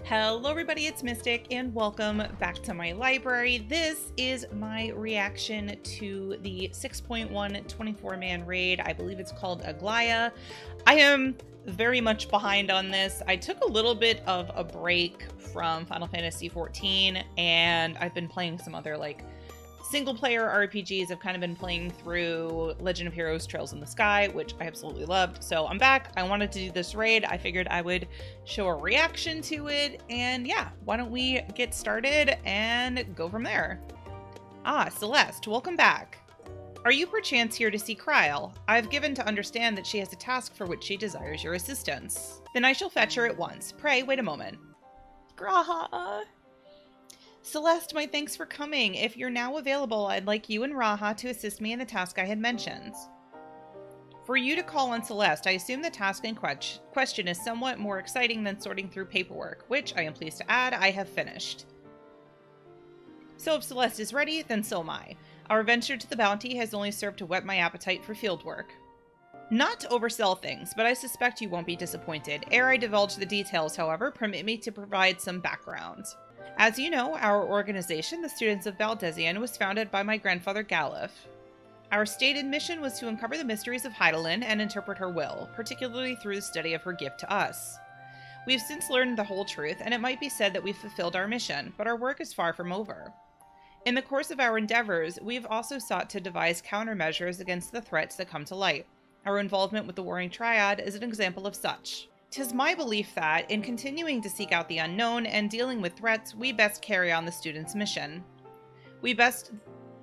Hello everybody, it's Mystic and welcome back to my library. This is my reaction to the 6.1 24-man raid. I believe it's called Aglaia. I am very much behind on this. I took a little bit of a break from Final Fantasy XIV and I've been playing some other single-player RPGs. I've kind of been playing through Legend of Heroes Trails in the Sky, which I absolutely loved. So I'm back. I wanted to do this raid. I figured I would show a reaction to it. And yeah, why don't we get started and go from there? Ah, Celeste, welcome back. Are you perchance here to see Kryl? I've given to understand that she has a task for which she desires your assistance. Then I shall fetch her at once. Pray, wait a moment. Graha. Celeste, my thanks for coming. If you're now available, I'd like you and Raha to assist me in the task I had mentioned. For you to call on Celeste, I assume the task in question is somewhat more exciting than sorting through paperwork, which, I am pleased to add, I have finished. So if Celeste is ready, then so am I. Our venture to the bounty has only served to whet my appetite for field work. Not to oversell things, but I suspect you won't be disappointed. Ere I divulge the details, however, permit me to provide some background. As you know, our organization, the Students of Valdesian, was founded by my grandfather Galif. Our stated mission was to uncover the mysteries of Hydaelyn and interpret her will, particularly through the study of her gift to us. We've since learned the whole truth, and it might be said that we've fulfilled our mission, but our work is far from over. In the course of our endeavors, we've also sought to devise countermeasures against the threats that come to light. Our involvement with the Warring Triad is an example of such. 'Tis my belief that, in continuing to seek out the unknown and dealing with threats, we best carry on the student's mission. We best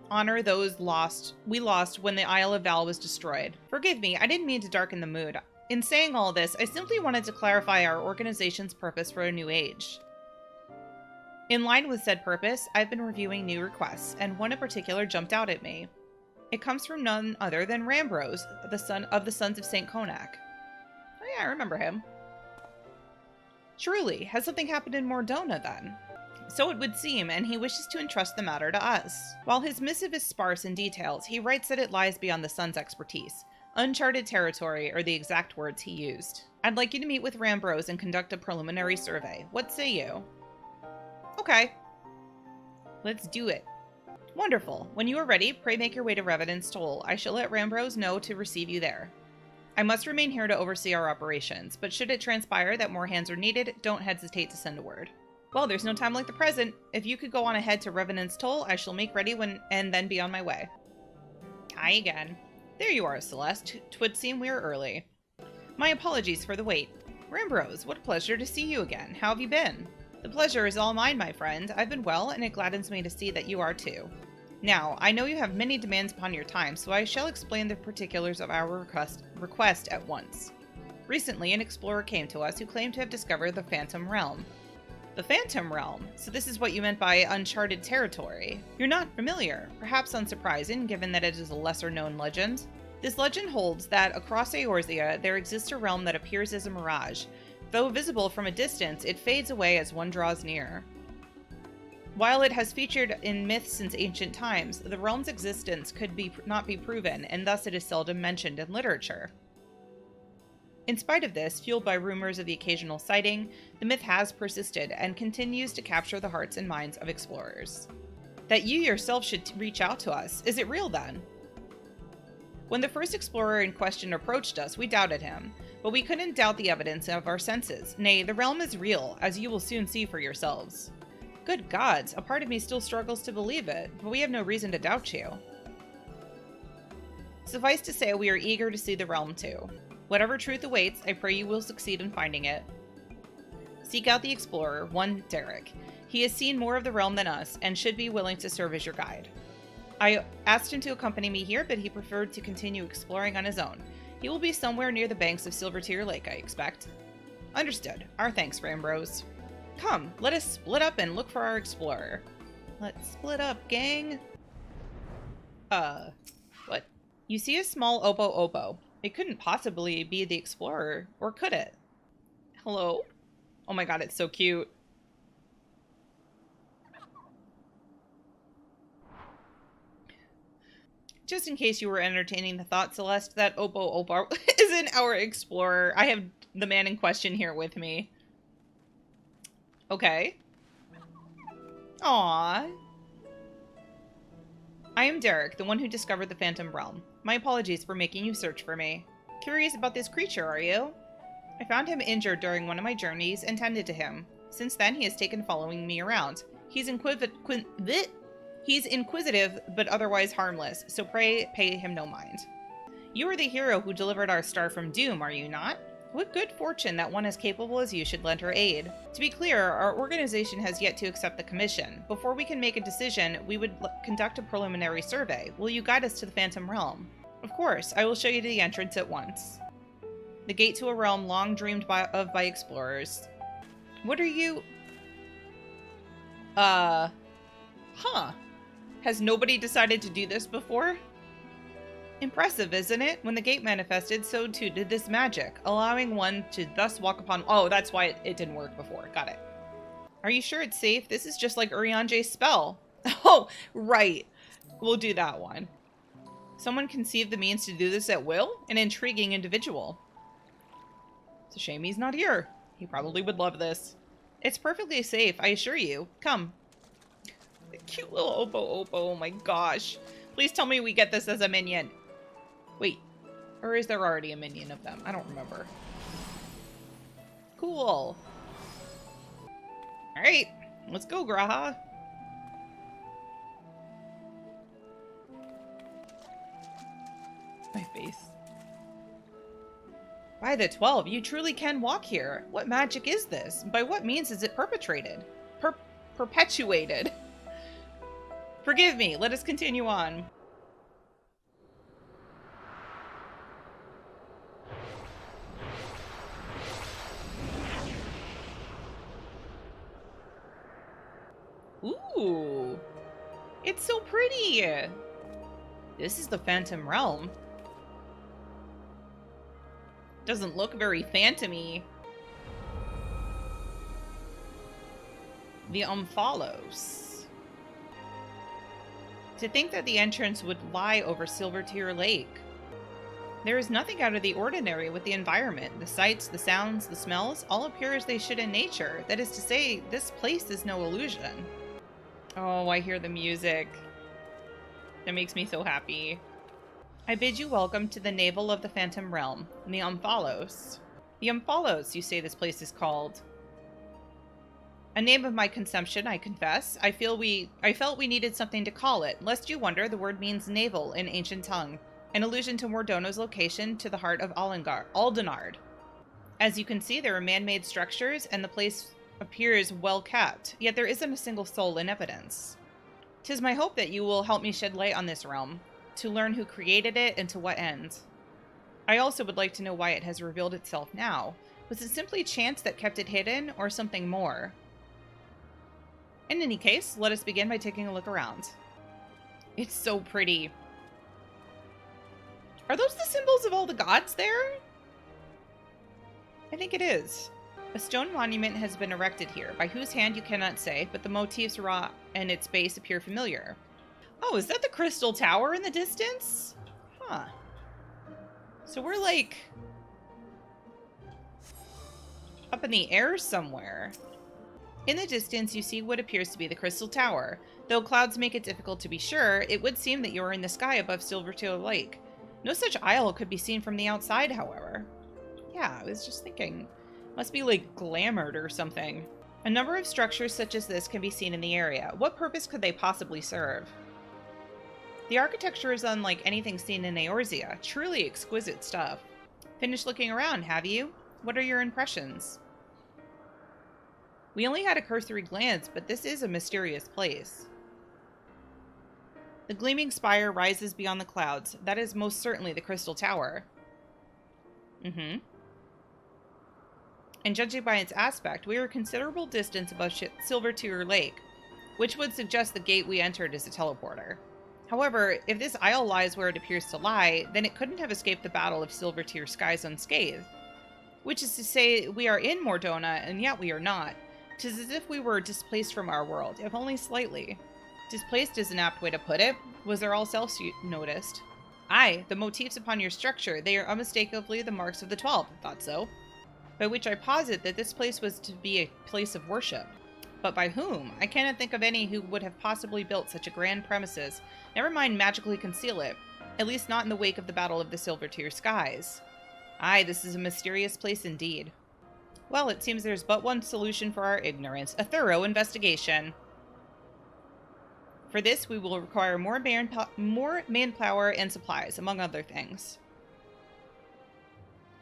honor those we lost when the Isle of Val was destroyed. Forgive me, I didn't mean to darken the mood. In saying all this, I simply wanted to clarify our organization's purpose for a new age. In line with said purpose, I've been reviewing new requests, and one in particular jumped out at me. It comes from none other than Rambros, the son of the Sons of St. Konak. Oh yeah, I remember him. Truly, has something happened in Mordona then? So it would seem, and he wishes to entrust the matter to us. While his missive is sparse in details, he writes that it lies beyond the Sun's expertise. Uncharted territory are the exact words he used. I'd like you to meet with Rambros and conduct a preliminary survey. What say you? Okay. Let's do it. Wonderful. When you are ready, pray make your way to Revenant's Toll. I shall let Rambros know to receive you there. I must remain here to oversee our operations, but should it transpire that more hands are needed, don't hesitate to send a word. Well, there's no time like the present. If you could go on ahead to Revenant's Toll, I shall make ready and then be on my way. Hi again. There you are, Celeste. 'Twould seem we are early. My apologies for the wait. Rambros, what a pleasure to see you again. How have you been? The pleasure is all mine, my friend. I've been well, and it gladdens me to see that you are too. Now, I know you have many demands upon your time, so I shall explain the particulars of our request at once. Recently, an explorer came to us who claimed to have discovered the Phantom Realm. The Phantom Realm? So this is what you meant by uncharted territory. You're not familiar, perhaps unsurprising given that it is a lesser-known legend. This legend holds that across Eorzea there exists a realm that appears as a mirage. Though visible from a distance, it fades away as one draws near. While it has featured in myths since ancient times, the realm's existence could not be proven, and thus it is seldom mentioned in literature. In spite of this, fueled by rumors of the occasional sighting, the myth has persisted and continues to capture the hearts and minds of explorers. That you yourself should reach out to us, is it real then? When the first explorer in question approached us, we doubted him, but we couldn't doubt the evidence of our senses. Nay, the realm is real, as you will soon see for yourselves. Good gods, a part of me still struggles to believe it, but we have no reason to doubt you. Suffice to say, we are eager to see the realm too. Whatever truth awaits, I pray you will succeed in finding it. Seek out the explorer, one Derek. He has seen more of the realm than us, and should be willing to serve as your guide. I asked him to accompany me here, but he preferred to continue exploring on his own. He will be somewhere near the banks of Silvertear Lake, I expect. Understood. Our thanks, Rambros. Come, let us split up and look for our explorer. Let's split up, gang. What? You see a small obo. It couldn't possibly be the explorer, or could it? Hello? Oh my god, it's so cute. Just in case you were entertaining the thought, Celeste, that obo isn't our explorer. I have the man in question here with me. Okay. Aww. I am Derek, the one who discovered the Phantom Realm. My apologies for making you search for me. Curious about this creature, are you? I found him injured during one of my journeys and tended to him. Since then, he has taken following me around. He's inquisitive, but otherwise harmless, so pray pay him no mind. You are the hero who delivered our star from doom, are you not? What good fortune that one as capable as you should lend her aid. To be clear, our organization has yet to accept the commission. Before we can make a decision, we would conduct a preliminary survey. Will you guide us to the Phantom Realm? Of course, I will show you the entrance at once. The gate to a realm long dreamed of by explorers. What are you... Huh. Has nobody decided to do this before? Impressive, isn't it? When the gate manifested, so too did this magic, allowing one to thus walk upon... Oh, that's why it didn't work before. Got it. Are you sure it's safe? This is just like Urianje's spell. Oh, right. We'll do that one. Someone conceived the means to do this at will? An intriguing individual. It's a shame he's not here. He probably would love this. It's perfectly safe, I assure you. Come. The cute little Oppo. Oh my gosh. Please tell me we get this as a minion. Wait. Or is there already a minion of them? I don't remember. Cool. Alright. Let's go, Graha. My face. By the 12, you truly can walk here. What magic is this? By what means is it perpetrated? Perpetuated. Forgive me. Let us continue on. Ooh. It's so pretty. This is the Phantom Realm. Doesn't look very phantom-y. The Umphalos. To think that the entrance would lie over Silvertear Lake. There is nothing out of the ordinary with the environment. The sights, the sounds, the smells, all appear as they should in nature. That is to say, this place is no illusion. Oh, I hear the music. That makes me so happy. I bid you welcome to the navel of the Phantom Realm, the Umphalos. The Umphalos, you say this place is called. A name of my consumption, I confess. I felt we needed something to call it. Lest you wonder, the word means navel in ancient tongue, an allusion to Mordono's location to the heart of Aldenard. As you can see, there are man-made structures, and the place appears well kept, yet there isn't a single soul in evidence. 'Tis my hope that you will help me shed light on this realm, to learn who created it and to what end. I also would like to know why it has revealed itself now. Was it simply chance that kept it hidden, or something more? In any case, let us begin by taking a look around. It's so pretty. Are those the symbols of all the gods there? I think it is. A stone monument has been erected here, by whose hand you cannot say, but the motifs wrought and its base appear familiar. Oh, is that the Crystal Tower in the distance? Huh. So we're like up in the air somewhere. In the distance, you see what appears to be the Crystal Tower. Though clouds make it difficult to be sure, it would seem that you are in the sky above Silvertear Lake. No such isle could be seen from the outside, however. Yeah, I was just thinking. Must be like glamored or something. A number of structures such as this can be seen in the area. What purpose could they possibly serve? The architecture is unlike anything seen in Eorzea. Truly exquisite stuff. Finished looking around, have you? What are your impressions? We only had a cursory glance, but this is a mysterious place. The gleaming spire rises beyond the clouds. That is most certainly the Crystal Tower. Mm-hmm. And judging by its aspect, we are a considerable distance above Silvertear Lake, which would suggest the gate we entered is a teleporter. However, if this isle lies where it appears to lie, then it couldn't have escaped the battle of Silvertear skies unscathed. Which is to say, we are in Mordona, and yet we are not. 'Tis as if we were displaced from our world, if only slightly. Displaced is an apt way to put it. Was there else else you noticed? Aye, the motifs upon your structure, they are unmistakably the marks of the 12, thought so. By which I posit that this place was to be a place of worship. But by whom? I cannot think of any who would have possibly built such a grand premises. Never mind magically conceal it. At least not in the wake of the Battle of the Silver-Tier Skies. Aye, this is a mysterious place indeed. Well, it seems there's but one solution for our ignorance. A thorough investigation. For this, we will require more manpower and supplies, among other things.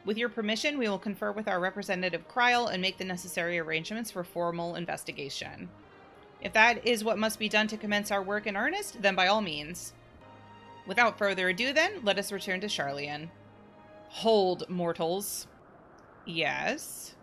With your permission, we will confer with our representative Kryl and make the necessary arrangements for formal investigation. If that is what must be done to commence our work in earnest, then by all means. Without further ado then, let us return to Sharlayan. Hold, mortals. Yes?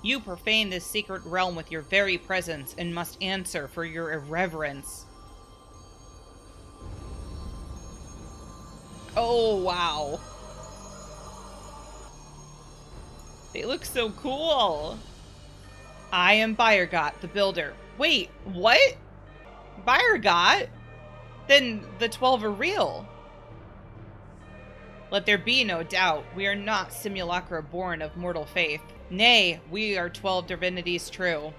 You profane this secret realm with your very presence and must answer for your irreverence. Oh, wow. They look so cool. I am Bayergot, the builder. Wait, what? Bayergot? Then the 12 are real. Let there be no doubt, we are not simulacra born of mortal faith. Nay, we are 12 divinities true.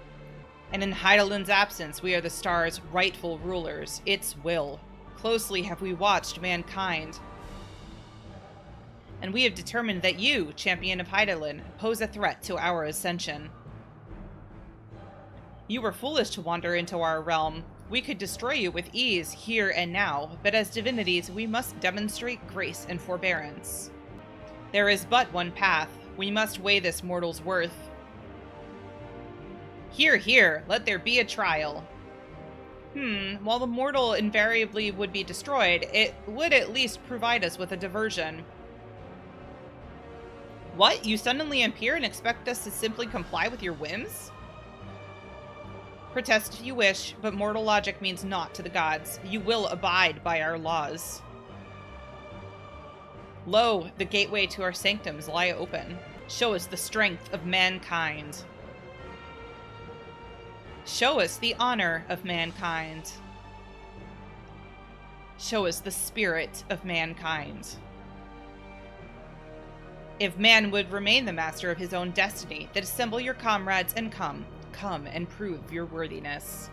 And in Hydaelyn's absence, we are the star's rightful rulers, its will. Closely have we watched mankind. And we have determined that you, champion of Hydaelyn, pose a threat to our ascension. You were foolish to wander into our realm. We could destroy you with ease here and now, but as divinities, we must demonstrate grace and forbearance. There is but one path. We must weigh this mortal's worth. Here, here, let there be a trial. While the mortal invariably would be destroyed, it would at least provide us with a diversion. What? You suddenly appear and expect us to simply comply with your whims? Protest if you wish, but mortal logic means naught to the gods. You will abide by our laws. Lo, the gateway to our sanctums lie open. Show us the strength of mankind. Show us the honor of mankind. Show us the spirit of mankind. If man would remain the master of his own destiny, then assemble your comrades and come and prove your worthiness.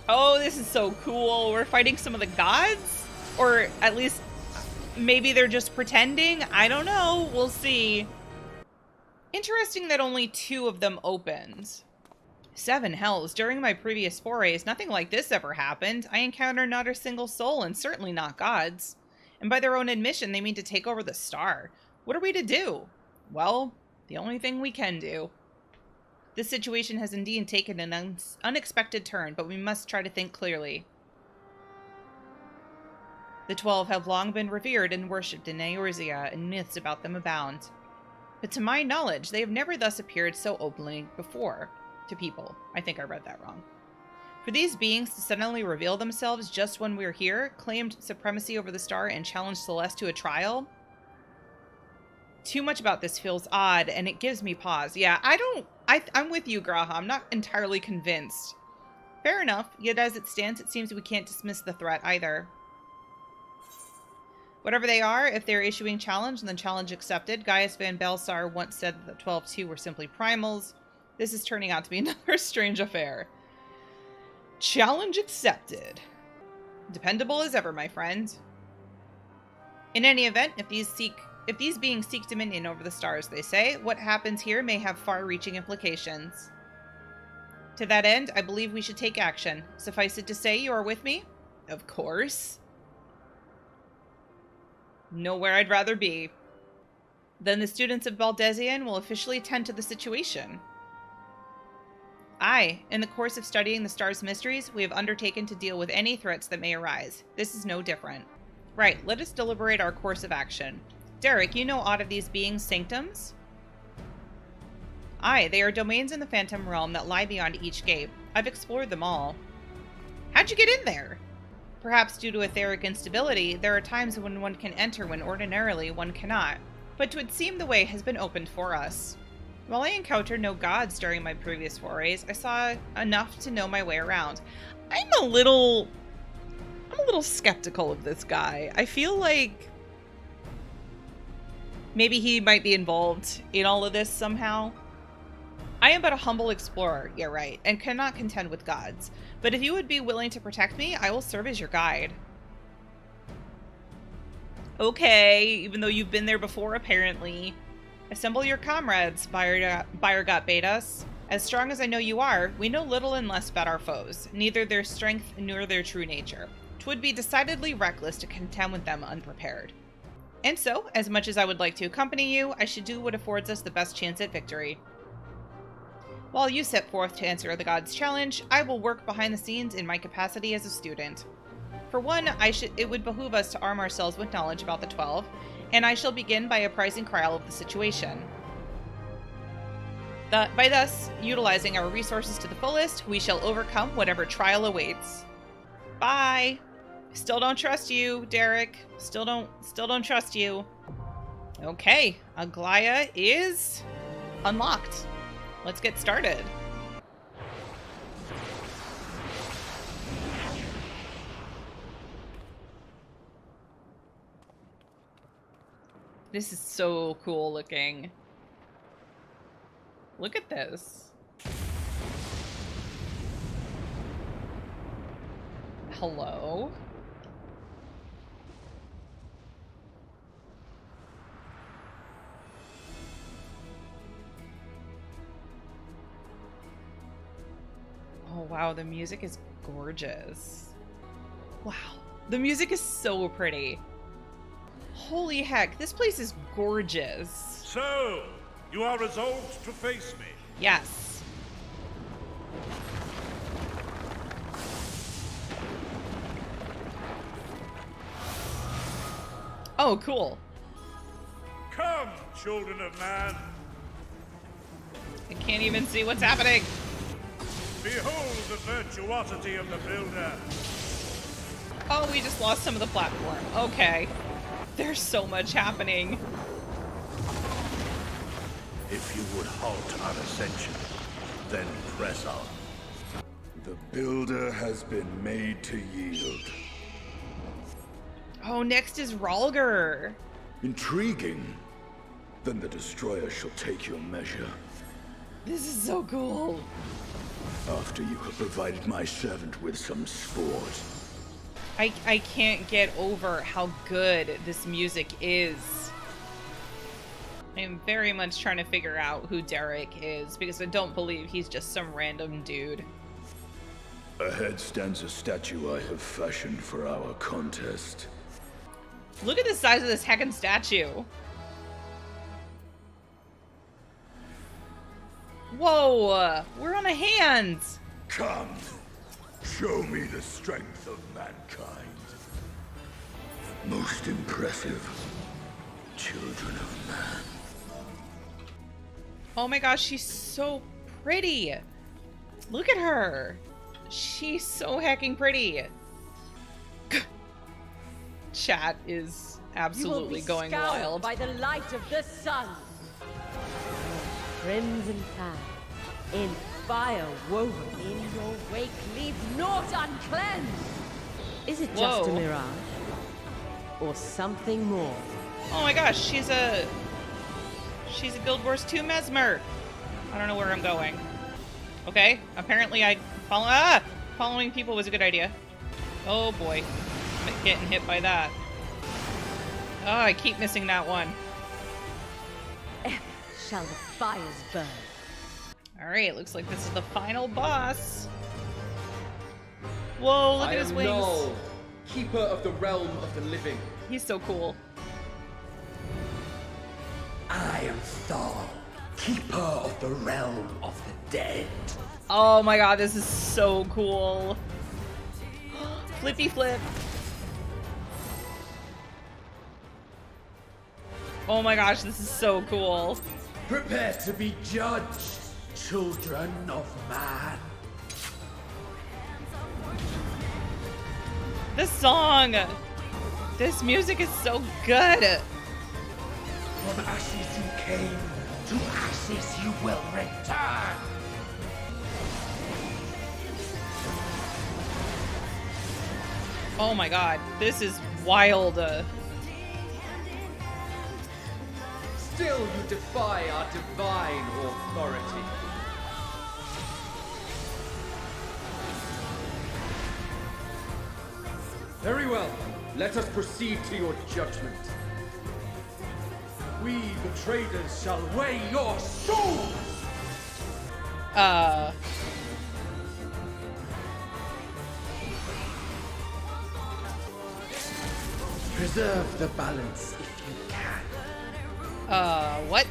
Oh, this is so cool. We're fighting some of the gods? Or at least, maybe they're just pretending? I don't know. We'll see. Interesting that only 2 of them opened. 7 hells. During my previous forays, nothing like this ever happened. I encountered not a single soul, and certainly not gods. And by their own admission, they mean to take over the star. What are we to do? Well, the only thing we can do. This situation has indeed taken an unexpected turn, but we must try to think clearly. The 12 have long been revered and worshipped in Eorzea, and myths about them abound. But to my knowledge, they have never thus appeared so openly before to people. I think I read that wrong. For these beings to suddenly reveal themselves just when we're here, claimed supremacy over the star, and challenged Celeste to a trial? Too much about this feels odd, and it gives me pause. Yeah, I'm with you, Graha. I'm not entirely convinced. Fair enough, yet as it stands, it seems we can't dismiss the threat either. Whatever they are, if they're issuing challenge, then challenge accepted. Gaius Van Belsar once said that the 12-2 were simply primals. This is turning out to be another strange affair. Challenge accepted. Dependable as ever, my friend. In any event, if these beings seek dominion over the stars, they say, what happens here may have far-reaching implications. To that end, I believe we should take action. Suffice it to say, you are with me? Of course. Nowhere I'd rather be. Then the students of Baldesion will officially attend to the situation. Aye, in the course of studying the star's mysteries, we have undertaken to deal with any threats that may arise. This is no different. Right, let us deliberate our course of action. Derek, you know aught of these beings' sanctums? Aye, they are domains in the Phantom Realm that lie beyond each gate. I've explored them all. How'd you get in there? Perhaps due to etheric instability, there are times when one can enter when ordinarily one cannot, but 'twould seem the way has been opened for us. While I encountered no gods during my previous forays, I saw enough to know my way around. I'm a little skeptical of this guy. I feel like maybe he might be involved in all of this somehow. I am but a humble explorer, you're right, and cannot contend with gods. But if you would be willing to protect me, I will serve as your guide. Okay, even though you've been there before, apparently. Assemble your comrades, Bayergot bade us. As strong as I know you are, we know little and less about our foes, neither their strength nor their true nature. 'Twould be decidedly reckless to contend with them unprepared. And so, as much as I would like to accompany you, I should do what affords us the best chance at victory. While you set forth to answer the gods' challenge, I will work behind the scenes in my capacity as a student. For one, it would behoove us to arm ourselves with knowledge about the 12, and I shall begin by apprising Kryl of the situation. By thus utilizing our resources to the fullest, we shall overcome whatever trial awaits. Bye! Still don't trust you, Derek. Still don't trust you. Okay, Aglaia is unlocked. Let's get started. This is so cool looking. Look at this. Hello? Oh wow, the music is gorgeous. Wow, the music is so pretty. Holy heck, this place is gorgeous. So, you are resolved to face me? Yes. Oh, cool. Come, children of man. I can't even see what's happening. Behold the virtuosity of the builder. Oh, we just lost some of the platform. Okay. There's so much happening. If you would halt our ascension, then press on. The builder has been made to yield. Oh, next is Rhalgr. Intriguing. Then the destroyer shall take your measure. This is so cool. After you have provided my servant with some sport. I can't get over how good this music is. I am very much trying to figure out who Derek is, because I don't believe he's just some random dude. Ahead stands a statue I have fashioned for our contest. Look at the size of this heckin' statue. Whoa, we're on a hand. Come, show me the strength of mankind. Most impressive, children of man. Oh my gosh, she's so pretty. Look at her. She's so hecking pretty. Chat is absolutely going wild. By the light of the sun. Crimson path, in fire woven in your wake, leave naught uncleansed. Is it just a mirage, or something more? Oh my gosh, she's a Guild Wars 2 Mesmer. I don't know where I'm going. Okay, apparently following people was a good idea. Oh boy, I'm getting hit by that. Oh, I keep missing that one. Shall the fires burn? Alright, looks like this is the final boss. Whoa, look at his wings. Null, keeper of the realm of the living. He's so cool. I am Thor, keeper of the realm of the dead. Oh my god, this is so cool. Flippy flip. Oh my gosh, this is so cool. Prepare to be judged, children of man. This song, this music is so good. From ashes you came, to ashes you will return. Oh my god, this is wild. Still you defy our divine authority. Very well. Let us proceed to your judgment. We, the traders, shall weigh your souls! Preserve the balance if you can. What?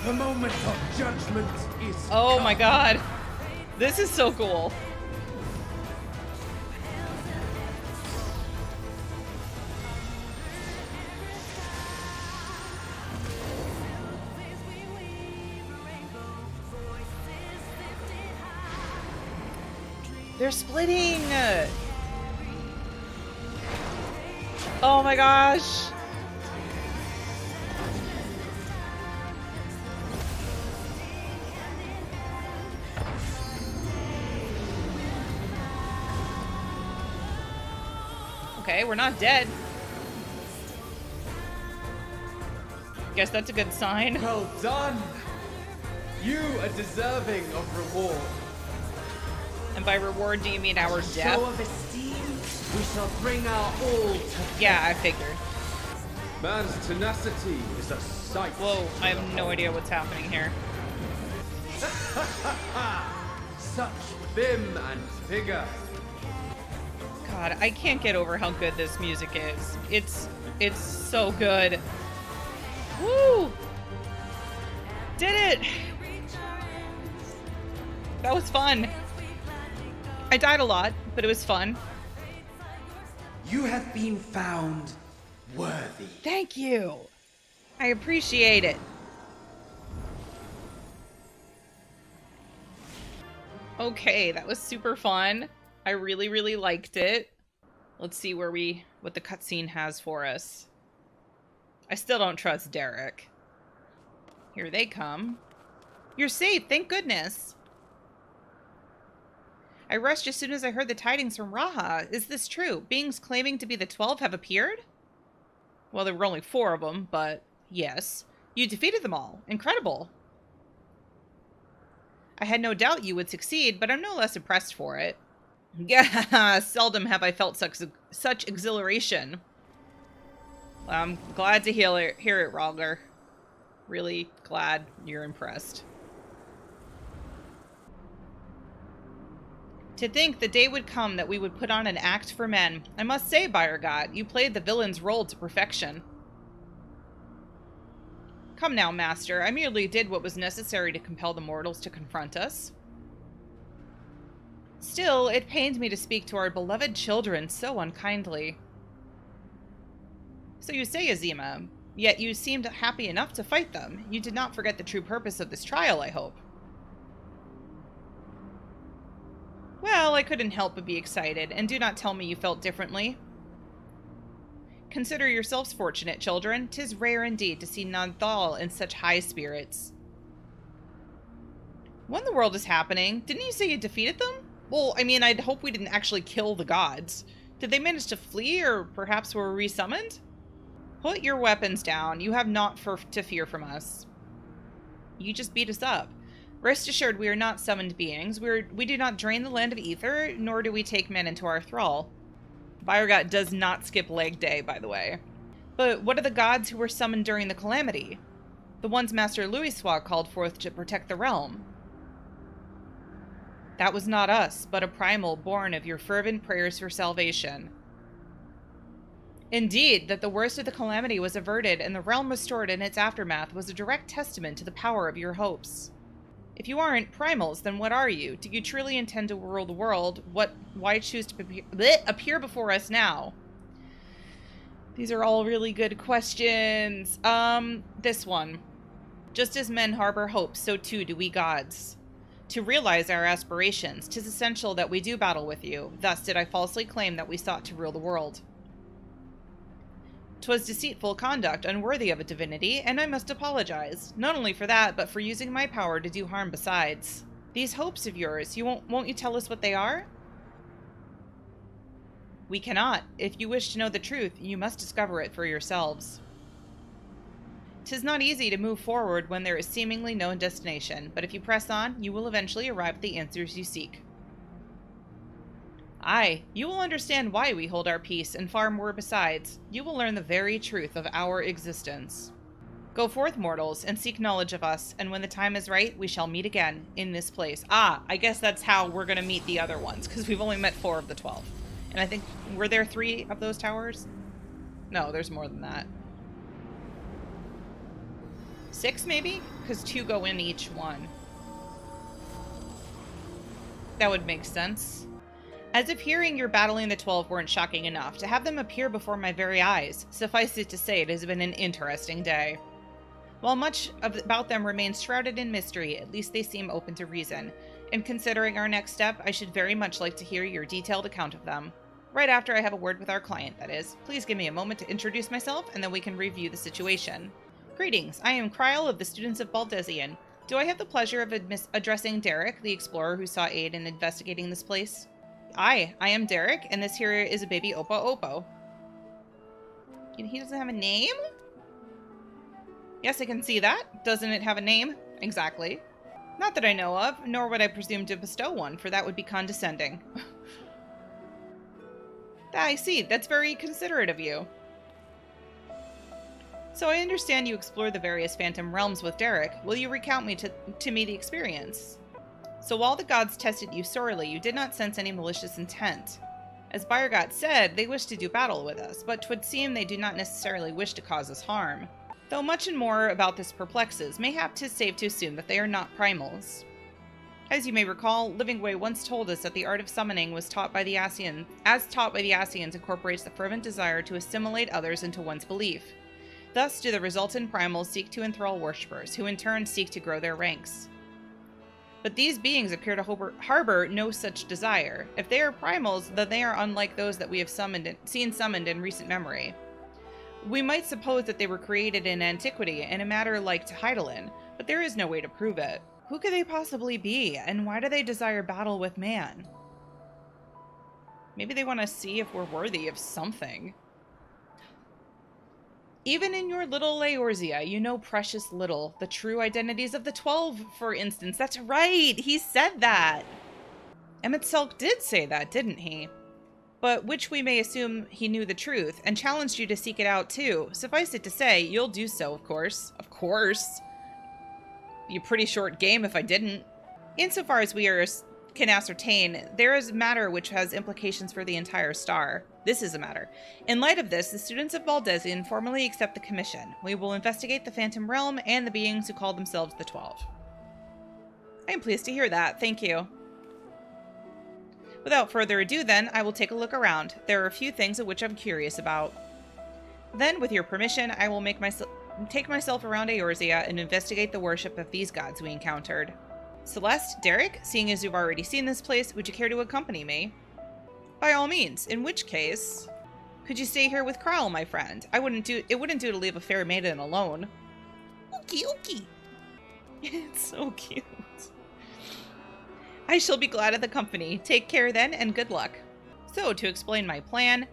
The moment of judgment is Oh come. my god. This is so cool. They're splitting! Oh my gosh! Okay, we're not dead. Guess that's a good sign. Well done! You are deserving of reward. And by reward, do you mean our Show death? of esteem, we shall bring our all to Yeah, I figured. Man's tenacity is a sight. Whoa, I have no idea what's happening here. Such vim and vigor. God, I can't get over how good this music is. It's so good. Woo! Did it! That was fun. I died a lot, but it was fun. You have been found worthy. Thank you. I appreciate it. Okay, that was super fun. I really, really liked it. Let's see what the cutscene has for us. I still don't trust Derek. Here they come. You're safe, thank goodness. I rushed as soon as I heard the tidings from Raha. Is this true? Beings claiming to be the 12 have appeared? Well, there were only 4 of them, but yes. You defeated them all. Incredible. I had no doubt you would succeed, but I'm no less impressed for it. Yeah, seldom have I felt such exhilaration. Well, I'm glad to hear it, Rogger. Really glad you're impressed. To think the day would come that we would put on an act for men. I must say, Bayergat, you played the villain's role to perfection. Come now, Master. I merely did what was necessary to compel the mortals to confront us. Still, it pained me to speak to our beloved children so unkindly. So you say, Azima, yet you seemed happy enough to fight them. You did not forget the true purpose of this trial, I hope. Well, I couldn't help but be excited, and do not tell me you felt differently. Consider yourselves fortunate, children. 'Tis rare indeed to see Nanthal in such high spirits. What in the world is happening? Didn't you say you defeated them? Well, I mean, I'd hope we didn't actually kill the gods. Did they manage to flee, or perhaps were resummoned? Put your weapons down. You have naught to fear from us. You just beat us up. Rest assured, we are not summoned beings. We do not drain the land of ether, nor do we take men into our thrall. Bayergat does not skip leg day, by the way. But what of the gods who were summoned during the calamity? The ones Master Louissois called forth to protect the realm. That was not us, but a primal born of your fervent prayers for salvation. Indeed, that the worst of the calamity was averted and the realm restored in its aftermath was a direct testament to the power of your hopes. If you aren't primals, then what are you? Do you truly intend to rule the world? Why choose to appear before us now? These are all really good questions. This one. Just as men harbor hopes, so too do we gods. To realize our aspirations, 'tis essential that we do battle with you. Thus did I falsely claim that we sought to rule the world. 'Twas deceitful conduct, unworthy of a divinity, and I must apologize. Not only for that, but for using my power to do harm besides. These hopes of yours, won't you tell us what they are? We cannot. If you wish to know the truth, you must discover it for yourselves. 'Tis not easy to move forward when there is seemingly no destination, but if you press on, you will eventually arrive at the answers you seek. Aye, you will understand why we hold our peace, and far more besides. You will learn the very truth of our existence. Go forth, mortals, and seek knowledge of us, and when the time is right, we shall meet again, in this place. Ah, I guess that's how we're going to meet the other ones, because we've only met 4 of the 12. And I think, were there 3 of those towers? No, there's more than that. 6, maybe? Because 2 go in each one. That would make sense. As if hearing you're battling the 12 weren't shocking enough, to have them appear before my very eyes, suffice it to say it has been an interesting day. While much about them remains shrouded in mystery, at least they seem open to reason. And considering our next step, I should very much like to hear your detailed account of them. Right after I have a word with our client, that is. Please give me a moment to introduce myself, and then we can review the situation. Greetings, I am Kryl of the Students of Baldesion. Do I have the pleasure of addressing Derek, the explorer who sought aid in investigating this place? Aye, I am Derek, and this here is a baby Oppo. He doesn't have a name? Yes, I can see that. Doesn't it have a name? Exactly. Not that I know of, nor would I presume to bestow one, for that would be condescending. I see, that's very considerate of you. So I understand you explore the various phantom realms with Derek. Will you recount to me the experience? So while the gods tested you sorely, you did not sense any malicious intent. As Bayergot said, they wish to do battle with us, but 'twould seem they do not necessarily wish to cause us harm. Though much and more about this perplexes, mayhap 'tis safe to assume that they are not primals. As you may recall, Livingway once told us that the art of summoning was taught by the Ascians incorporates the fervent desire to assimilate others into one's belief. Thus do the resultant primals seek to enthrall worshippers, who in turn seek to grow their ranks. But these beings appear to harbor no such desire. If they are primals, then they are unlike those that we have seen summoned in recent memory. We might suppose that they were created in antiquity in a matter like to Heidelin, but there is no way to prove it. Who could they possibly be, and why do they desire battle with man? Maybe they want to see if we're worthy of something. Even in your little Eorzea, you know precious little. The true identities of the 12, for instance. That's right, he said that. Emmett Selk did say that, didn't he? But which we may assume he knew the truth, and challenged you to seek it out too. Suffice it to say, you'll do so, of course. Of course. Be a pretty short game if I didn't. Insofar as we can ascertain, there is matter which has implications for the entire star. This is a matter. In light of this, the students of Baldesion formally accept the commission. We will investigate the Phantom Realm and the beings who call themselves the 12. I am pleased to hear that. Thank you. Without further ado, then, I will take a look around. There are a few things of which I'm curious about. Then, with your permission, I will take myself around Eorzea and investigate the worship of these gods we encountered. Celeste, Derek, seeing as you've already seen this place, would you care to accompany me? By all means, in which case, could you stay here with Kryl, my friend? It wouldn't do to leave a fair maiden alone. Ookie. It's so cute. I shall be glad of the company. Take care then, and good luck. So, to explain my plan,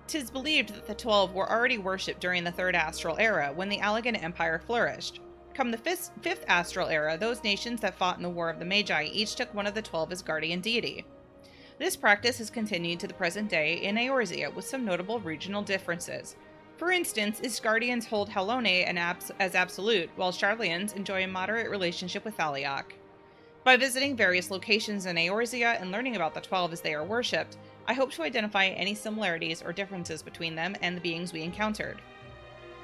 'tis believed that the 12 were already worshipped during the 3rd Astral Era, when the Allagan Empire flourished. Come the 5th Astral Era, those nations that fought in the War of the Magi each took one of the 12 as guardian deity. This practice has continued to the present day in Eorzea, with some notable regional differences. For instance, its guardians hold Halone as absolute, while Sharlayans enjoy a moderate relationship with Thaliok. By visiting various locations in Eorzea and learning about the 12 as they are worshipped, I hope to identify any similarities or differences between them and the beings we encountered.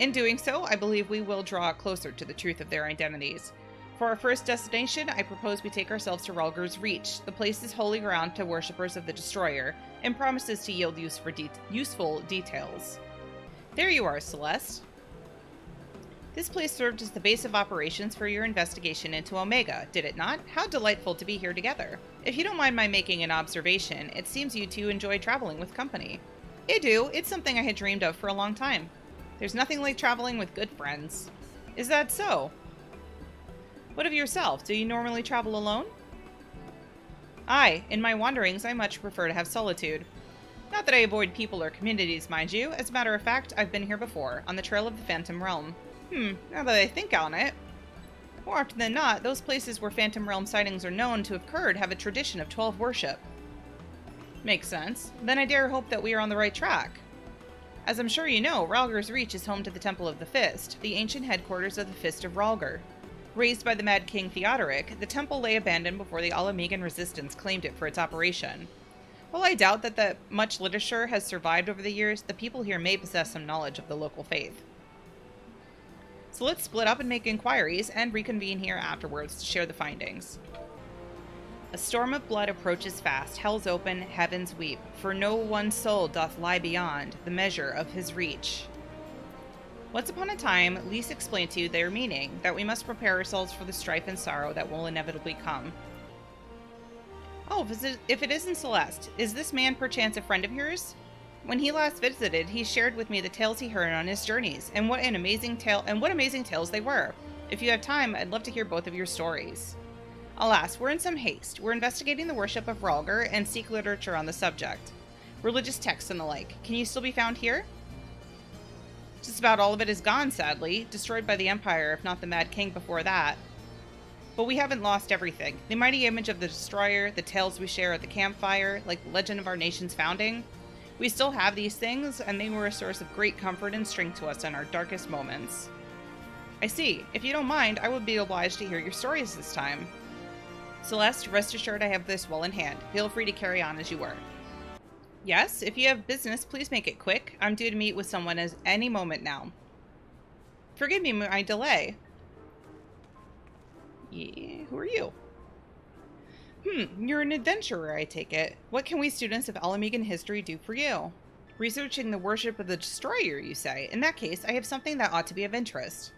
In doing so, I believe we will draw closer to the truth of their identities. For our first destination, I propose we take ourselves to Rhalgr's Reach. The place is holy ground to worshippers of the Destroyer, and promises to yield useful details. There you are, Celeste. This place served as the base of operations for your investigation into Omega, did it not? How delightful to be here together. If you don't mind my making an observation, it seems you two enjoy traveling with company. I do. It's something I had dreamed of for a long time. There's nothing like traveling with good friends. Is that so? What of yourself? Do you normally travel alone? Aye, in my wanderings I much prefer to have solitude. Not that I avoid people or communities, mind you. As a matter of fact, I've been here before, on the trail of the Phantom Realm. Now that I think on it. More often than not, those places where Phantom Realm sightings are known to have occurred have a tradition of 12 worship. Makes sense. Then I dare hope that we are on the right track. As I'm sure you know, Rhalgr's Reach is home to the Temple of the Fist, the ancient headquarters of the Fist of Rhalgr. Raised by the Mad King Theodoric, the temple lay abandoned before the Alamegan resistance claimed it for its operation. While I doubt that much literature has survived over the years, the people here may possess some knowledge of the local faith. So let's split up and make inquiries, and reconvene here afterwards to share the findings. A storm of blood approaches fast, hells open, heavens weep, for no one soul doth lie beyond the measure of his reach. Once upon a time, Lys explained to you their meaning, that we must prepare ourselves for the strife and sorrow that will inevitably come. Oh, if it isn't Celeste, is this man perchance a friend of yours? When he last visited, he shared with me the tales he heard on his journeys, and what amazing tales they were. If you have time, I'd love to hear both of your stories. Alas, we're in some haste. We're investigating the worship of Rhalgr and seek literature on the subject. Religious texts and the like. Can you still be found here? Just about all of it is gone, sadly, destroyed by the Empire, if not the Mad King before that. But we haven't lost everything. The mighty image of the Destroyer, the tales we share at the campfire, like the legend of our nation's founding. We still have these things, and they were a source of great comfort and strength to us in our darkest moments. I see. If you don't mind, I would be obliged to hear your stories this time. Celeste, rest assured I have this well in hand. Feel free to carry on as you were. Yes, if you have business, please make it quick. I'm due to meet with someone at any moment now. Forgive me my delay. Yeah, who are you? You're an adventurer, I take it. What can we students of Alamegan history do for you? Researching the worship of the Destroyer, you say? In that case, I have something that ought to be of interest.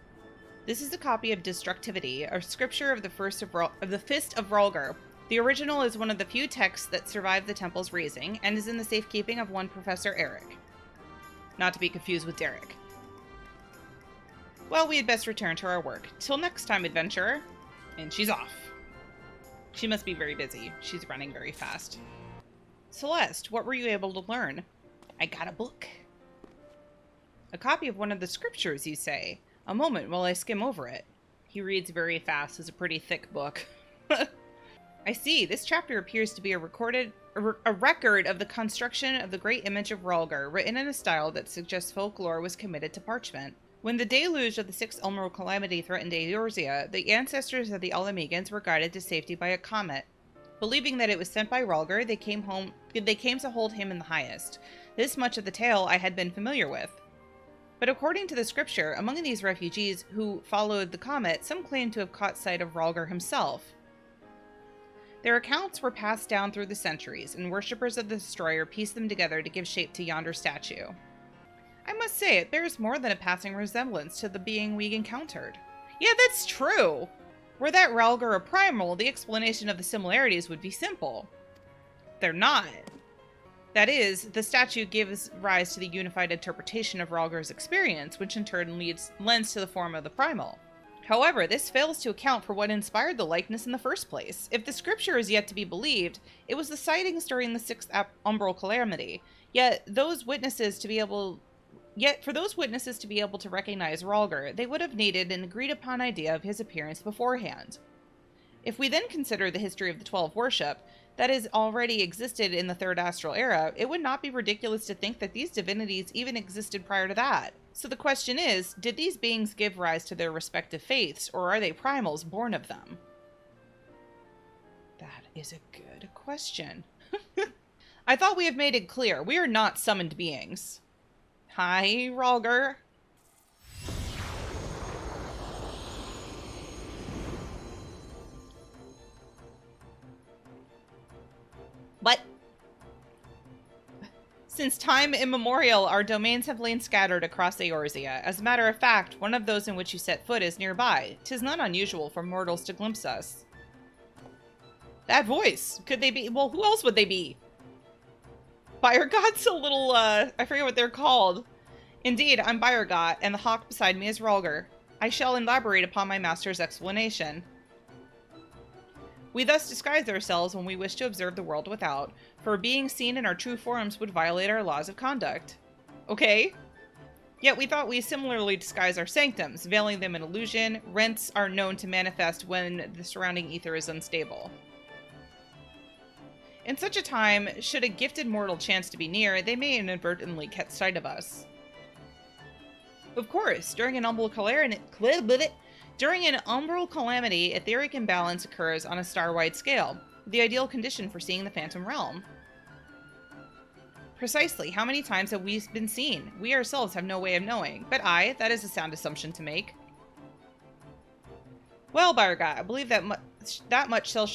This is a copy of Destructivity, a scripture of the Fist of Rhalgr. The original is one of the few texts that survived the temple's razing, and is in the safekeeping of one Professor Eric. Not to be confused with Derek. Well, we had best return to our work. Till next time, adventurer. And she's off. She must be very busy. She's running very fast. Celeste, what were you able to learn? I got a book. A copy of one of the scriptures, you say? A moment while I skim over it. He reads very fast. It's a pretty thick book. I see. This chapter appears to be a record of the construction of the great image of Rhalgr, written in a style that suggests folklore was committed to parchment. When the deluge of the Sixth Emerald Calamity threatened Eorzea, the ancestors of the Alamegans were guided to safety by a comet. Believing that it was sent by Rhalgr, they came to hold him in the highest. This much of the tale I had been familiar with. But according to the scripture, among these refugees who followed the comet, some claimed to have caught sight of Rhalgr himself. Their accounts were passed down through the centuries, and worshippers of the Destroyer pieced them together to give shape to yonder statue. I must say, it bears more than a passing resemblance to the being we encountered. Yeah, that's true! Were that Rhalgr a primal, the explanation of the similarities would be simple. They're not. That is, the statue gives rise to the unified interpretation of Rhalgr's experience, which in turn lends to the form of the primal. However, this fails to account for what inspired the likeness in the first place. If the scripture is yet to be believed, it was the sightings during the Sixth Umbral Calamity. Yet for those witnesses to be able to recognize Rhalgr, they would have needed an agreed-upon idea of his appearance beforehand. If we then consider the history of the 12 worship, that has already existed in the Third Astral Era, it would not be ridiculous to think that these divinities even existed prior to that. So the question is, did these beings give rise to their respective faiths, or are they primals born of them? That is a good question. I thought we have made it clear, we are not summoned beings. Hi, Rhalgr. What? Since time immemorial, our domains have lain scattered across Eorzea. As a matter of fact, one of those in which you set foot is nearby. 'Tis not unusual for mortals to glimpse us. That voice! Could they be? Well, who else would they be? Bayergot's a little, I forget what they're called. Indeed, I'm Bayergot, and the hawk beside me is Rolger. I shall elaborate upon my master's explanation. We thus disguise ourselves when we wish to observe the world without, for being seen in our true forms would violate our laws of conduct. Okay. Yet we thought we similarly disguise our sanctums, veiling them in illusion. Rents are known to manifest when the surrounding ether is unstable. In such a time, should a gifted mortal chance to be near, they may inadvertently catch sight of us. Of course, during an umbral calamity, etheric imbalance occurs on a star-wide scale, the ideal condition for seeing the Phantom Realm. Precisely, how many times have we been seen? We ourselves have no way of knowing, but that is a sound assumption to make. Well, Bayergot, I believe that much shall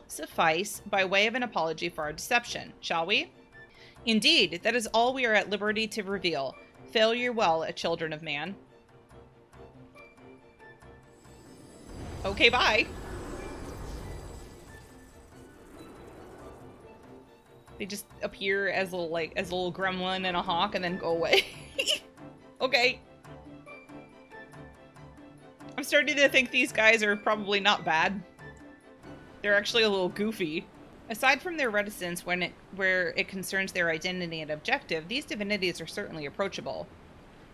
suffice by way of an apology for our deception, shall we? Indeed, that is all we are at liberty to reveal. Failure well, children of man. Okay, bye. They just appear as a little gremlin and a hawk and then go away. Okay. I'm starting to think these guys are probably not bad. They're actually a little goofy. Aside from their reticence where it concerns their identity and objective, these divinities are certainly approachable.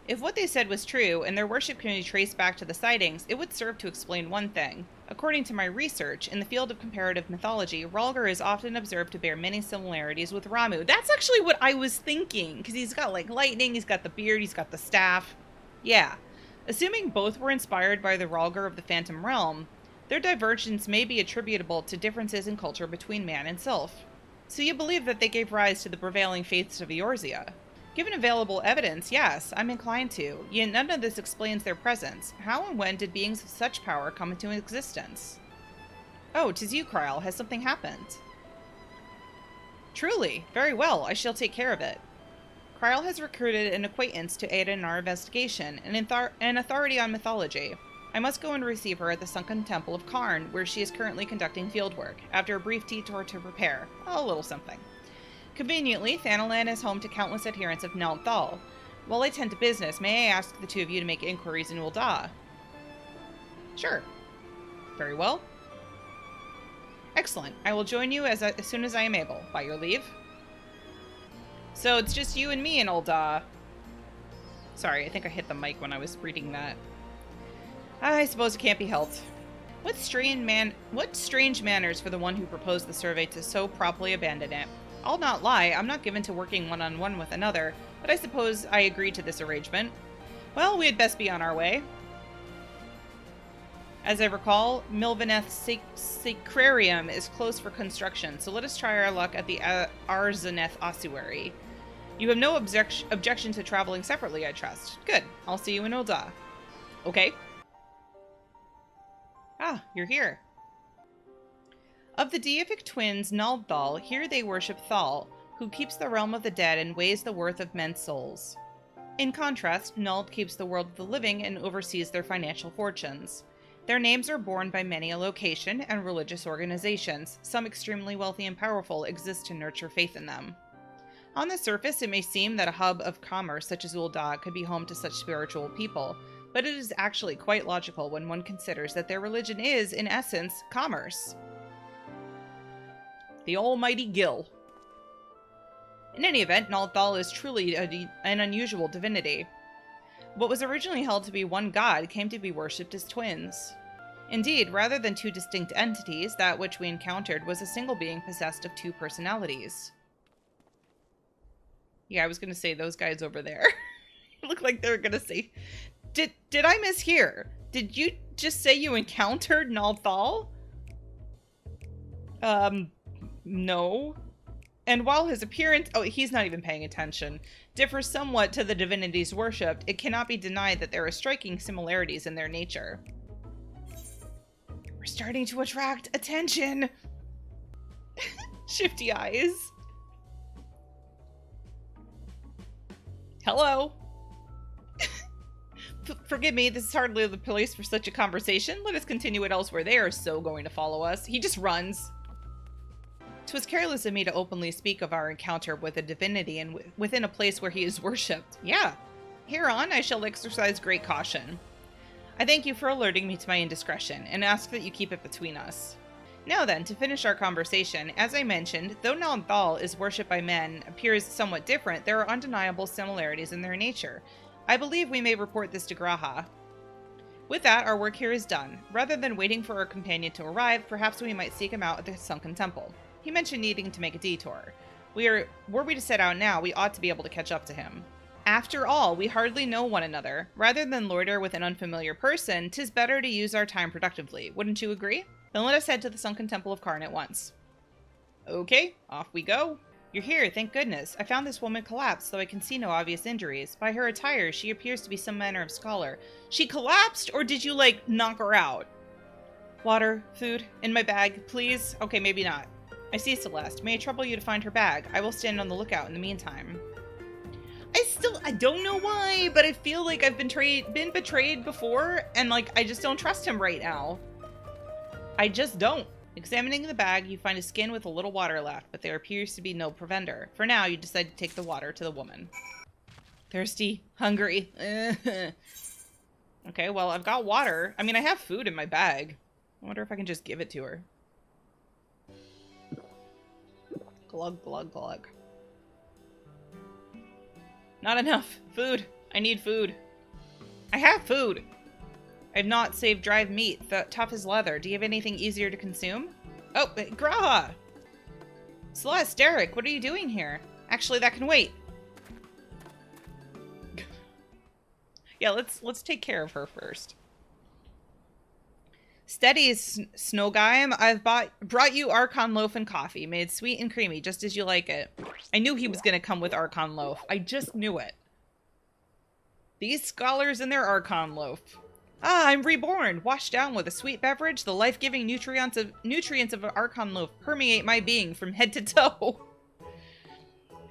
If what they said was true, and their worship can be traced back to the sightings, it would serve to explain one thing. According to my research, in the field of comparative mythology, Rolger is often observed to bear many similarities with Ramu. That's actually what I was thinking, because he's got, like, lightning, he's got the beard, he's got the staff. Yeah. Assuming both were inspired by the Rolger of the Phantom Realm, their divergence may be attributable to differences in culture between man and sylph. So you believe that they gave rise to the prevailing faiths of Eorzea? Given available evidence, yes, I'm inclined to, yet none of this explains their presence. How and when did beings of such power come into existence? Oh, 'tis you, Kryl. Has something happened? Truly. Very well, I shall take care of it. Kryl has recruited an acquaintance to aid in our investigation, an authority on mythology. I must go and receive her at the sunken temple of Karn, where she is currently conducting fieldwork, after a brief detour to prepare. A little something. Conveniently, Thanalan is home to countless adherents of Nald Thal. While I tend to business, may I ask the two of you to make inquiries in Ul'dah? Sure. Very well. Excellent. I will join you as soon as I am able. By your leave. So it's just you and me in Ul'dah. Sorry, I think I hit the mic when I was reading that. I suppose it can't be helped. What strange manners for the one who proposed the survey to so promptly abandon it. I'll not lie, I'm not given to working one-on-one with another, but I suppose I agreed to this arrangement. Well, we had best be on our way. As I recall, Milvaneth's sacrarium is closed for construction, so let us try our luck at the Arzaneth ossuary. You have no objection to traveling separately, I trust. Good. I'll see you in Ul'dah. Okay. Ah, you're here. Of the deific twins Nald Thal, here they worship Thal, who keeps the realm of the dead and weighs the worth of men's souls. In contrast, Nald keeps the world of the living and oversees their financial fortunes. Their names are borne by many a location and religious organizations. Some extremely wealthy and powerful exist to nurture faith in them. On the surface, it may seem that a hub of commerce such as Ul'dah could be home to such spiritual people, but it is actually quite logical when one considers that their religion is, in essence, commerce. The almighty Gil. In any event, Nald Thal is truly an unusual divinity. What was originally held to be one god came to be worshipped as twins. Indeed, rather than two distinct entities, that which we encountered was a single being possessed of two personalities. Yeah, I was going to say those guys over there. Looked like they were going to say... Did I mishear? Did you just say you encountered Nald Thal? No. And while his appearance... Oh, he's not even paying attention. Differs somewhat to the divinities worshipped, it cannot be denied that there are striking similarities in their nature. We're starting to attract attention! Shifty eyes. Hello? Forgive me, this is hardly the place for such a conversation. Let us continue it elsewhere. They are so going to follow us. He just runs. 'Twas careless of me to openly speak of our encounter with a divinity and within a place where he is worshipped. Yeah. Hereon I shall exercise great caution. I thank you for alerting me to my indiscretion, and ask that you keep it between us. Now then, to finish our conversation, as I mentioned, though Nalthal is worshipped by men appears somewhat different, there are undeniable similarities in their nature. I believe we may report this to Graha. With that, our work here is done. Rather than waiting for our companion to arrive, perhaps we might seek him out at the sunken temple. He mentioned needing to make a detour. Were we to set out now, we ought to be able to catch up to him. After all, we hardly know one another. Rather than loiter with an unfamiliar person, 'tis better to use our time productively. Wouldn't you agree? Then let us head to the sunken temple of Karn at once. Okay, off we go. You're here, thank goodness. I found this woman collapsed, though I can see no obvious injuries. By her attire, she appears to be some manner of scholar. She collapsed, or did you, like, knock her out? Water, food, in my bag, please? Okay, maybe not. I see Celeste. May I trouble you to find her bag? I will stand on the lookout in the meantime. I don't know why, but I feel like I've been betrayed before, and, like, I just don't trust him right now. I just don't. Examining the bag, you find a skin with a little water left, but there appears to be no provender. For now, you decide to take the water to the woman. Thirsty, hungry. Okay, well, I've got water. I mean, I have food in my bag. I wonder if I can just give it to her. Glug, glug, glug. Not enough. Food. I need food. I have food. I've not saved dried meat. Tough as leather. Do you have anything easier to consume? Oh, Graha! Celeste, Derek, what are you doing here? Actually, that can wait. Yeah, let's take care of her first. Steady, Snowgime. I've brought you Archon loaf and coffee, made sweet and creamy, just as you like it. I knew he was going to come with Archon loaf. I just knew it. These scholars and their Archon loaf. Ah, I'm reborn, washed down with a sweet beverage. The life-giving nutrients of an Archon loaf permeate my being from head to toe.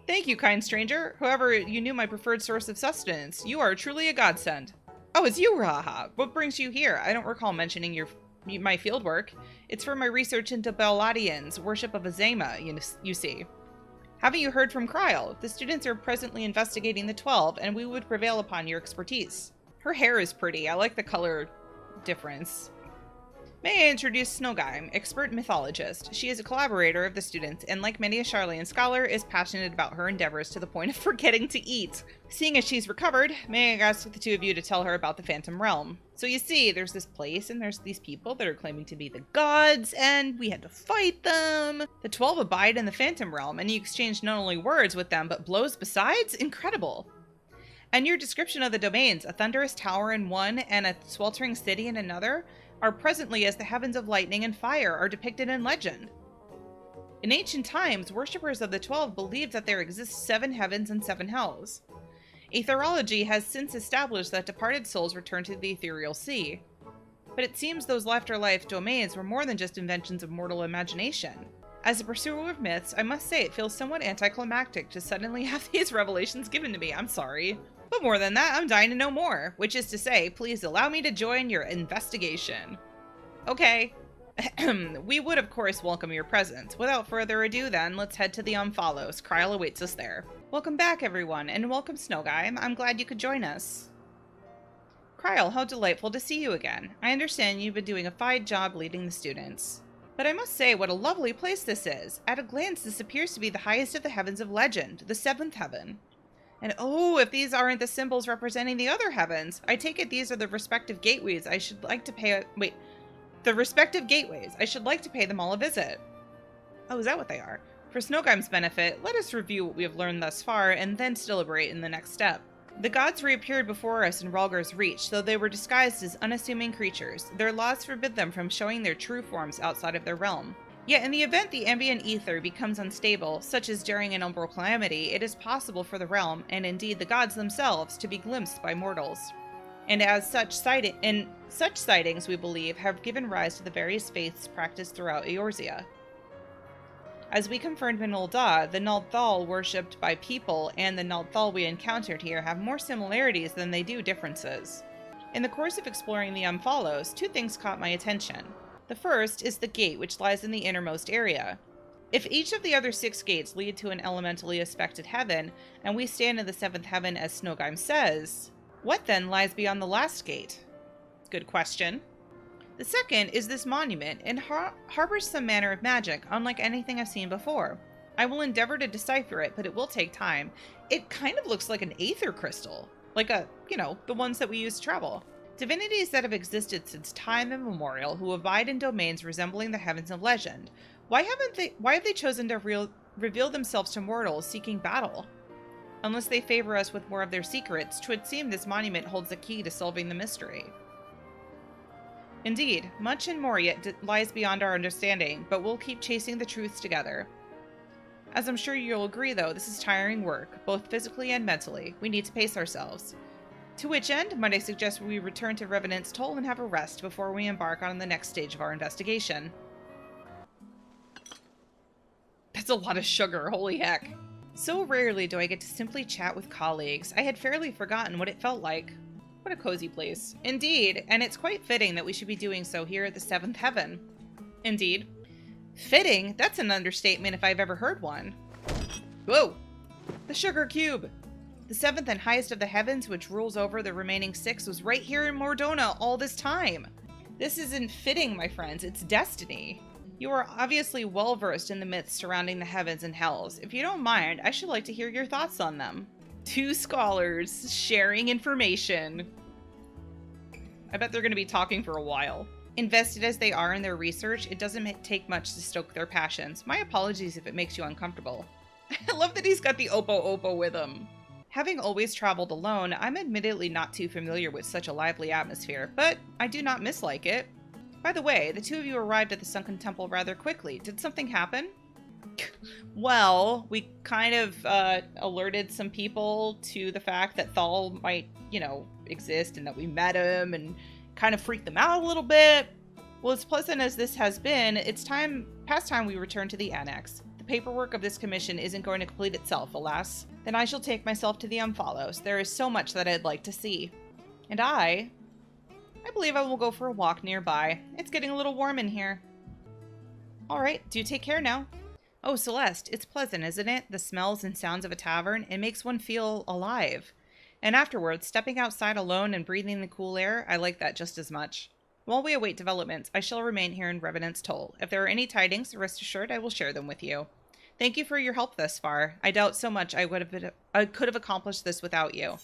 Thank you, kind stranger. However, you knew my preferred source of sustenance. You are truly a godsend. Oh, it's you, Raha. What brings you here? I don't recall mentioning my fieldwork. It's for my research into Beladians, worship of Azema, you see. Haven't you heard from Kryl? The students are presently investigating the 12, and we would prevail upon your expertise. Her hair is pretty. I like the color difference. May I introduce Snowgime, expert mythologist. She is a collaborator of the students, and like many a Charlian scholar, is passionate about her endeavors to the point of forgetting to eat. Seeing as she's recovered, may I ask the two of you to tell her about the Phantom Realm? So you see, there's this place, and there's these people that are claiming to be the gods, and we had to fight them. The 12 abide in the Phantom Realm, and you exchange not only words with them, but blows besides? Incredible. And your description of the domains, a thunderous tower in one and a sweltering city in another, are presently as the heavens of lightning and fire are depicted in legend. In ancient times, worshippers of the 12 believed that there exist 7 heavens and 7 hells. Aetherology has since established that departed souls return to the ethereal sea. But it seems those afterlife domains were more than just inventions of mortal imagination. As a pursuer of myths, I must say it feels somewhat anticlimactic to suddenly have these revelations given to me. I'm sorry. But more than that, I'm dying to know more, which is to say, please allow me to join your investigation. Okay. We would, of course, welcome your presence. Without further ado, then, let's head to the Omphalos. Kryl awaits us there. Welcome back, everyone, and welcome, Snowgime. I'm glad you could join us. Kryl, how delightful to see you again. I understand you've been doing a fine job leading the students. But I must say, what a lovely place this is. At a glance, this appears to be the highest of the heavens of legend, the 7th heaven. And oh, if these aren't the symbols representing the other heavens, I take it these are the respective gateways I should like to pay the respective gateways. I should like to pay them all a visit. Oh, is that what they are? For Snowgime's benefit, let us review what we have learned thus far, and then deliberate in the next step. The gods reappeared before us in Rhalgr's Reach, though they were disguised as unassuming creatures. Their laws forbid them from showing their true forms outside of their realm. Yet in the event the ambient ether becomes unstable, such as during an umbral calamity, it is possible for the realm, and indeed the gods themselves, to be glimpsed by mortals. And as such sightings, we believe, have given rise to the various faiths practiced throughout Eorzea. As we confirmed in Ul'dah, the Nalthal worshipped by people and the Nalthal we encountered here have more similarities than they do differences. In the course of exploring the Umphalos, two things caught my attention. The first is the gate, which lies in the innermost area. If each of the other 6 gates lead to an elementally aspected heaven, and we stand in the 7th heaven as Snogheim says, what then lies beyond the last gate? Good question. The second is this monument. It harbors some manner of magic, unlike anything I've seen before. I will endeavor to decipher it, but it will take time. It kind of looks like an aether crystal. Like the ones that we use to travel. Divinities that have existed since time immemorial who abide in domains resembling the heavens of legend. Why have they chosen to reveal themselves to mortals seeking battle? Unless they favor us with more of their secrets, 'twould seem this monument holds the key to solving the mystery. Indeed, much and more yet lies beyond our understanding, but we'll keep chasing the truths together. As I'm sure you'll agree, though, this is tiring work, both physically and mentally. We need to pace ourselves. To which end, might I suggest we return to Revenant's Toll and have a rest before we embark on the next stage of our investigation. That's a lot of sugar, holy heck. So rarely do I get to simply chat with colleagues. I had fairly forgotten what it felt like. What a cozy place. Indeed, and it's quite fitting that we should be doing so here at the 7th heaven. Indeed. Fitting? That's an understatement if I've ever heard one. Whoa! The sugar cube! The 7th and highest of the heavens, which rules over the remaining 6, was right here in Mordona all this time. This isn't fitting, my friends. It's destiny. You are obviously well-versed in the myths surrounding the heavens and hells. If you don't mind, I should like to hear your thoughts on them. 2 scholars sharing information. I bet they're going to be talking for a while. Invested as they are in their research, it doesn't take much to stoke their passions. My apologies if it makes you uncomfortable. I love that he's got the Oppo with him. Having always traveled alone, I'm admittedly not too familiar with such a lively atmosphere, but I do not mislike it. By the way, the 2 of you arrived at the Sunken Temple rather quickly. Did something happen? Well, we kind of alerted some people to the fact that Thal might, exist and that we met him and kind of freaked them out a little bit. Well, as pleasant as this has been, it's past time we return to the Annex. The paperwork of this commission isn't going to complete itself, alas. Then I shall take myself to the Umphalos. There is so much that I'd like to see. And I believe I will go for a walk nearby. It's getting a little warm in here. Alright, do take care now. Oh, Celeste, it's pleasant, isn't it? The smells and sounds of a tavern. It makes one feel alive. And afterwards, stepping outside alone and breathing the cool air, I like that just as much. While we await developments, I shall remain here in Revenant's Toll. If there are any tidings, rest assured I will share them with you. Thank you for your help thus far. I doubt so much I could have accomplished this without you.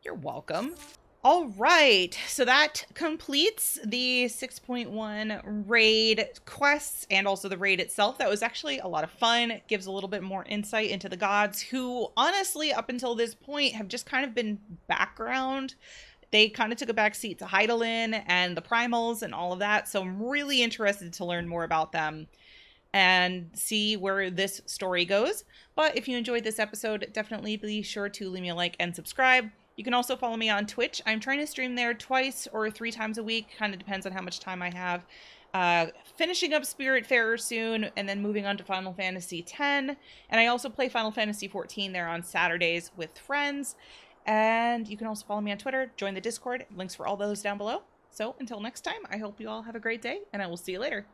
You're welcome. All right, so that completes the 6.1 raid quests and also the raid itself. That was actually a lot of fun. It gives a little bit more insight into the gods who, honestly, up until this point have just kind of been background. They kind of took a backseat to Hydaelyn and the Primals and all of that, so I'm really interested to learn more about them and see where this story goes. But if you enjoyed this episode, definitely be sure to leave me a like and subscribe. You can also follow me on Twitch. I'm trying to stream there 2 or 3 times a week. Kind of depends on how much time I have. Finishing up Spiritfarer soon, and then moving on to Final Fantasy X. And I also play Final Fantasy XIV there on Saturdays with friends. And you can also follow me on Twitter, join the Discord. Links for all those down below. So until next time, I hope you all have a great day, and I will see you later.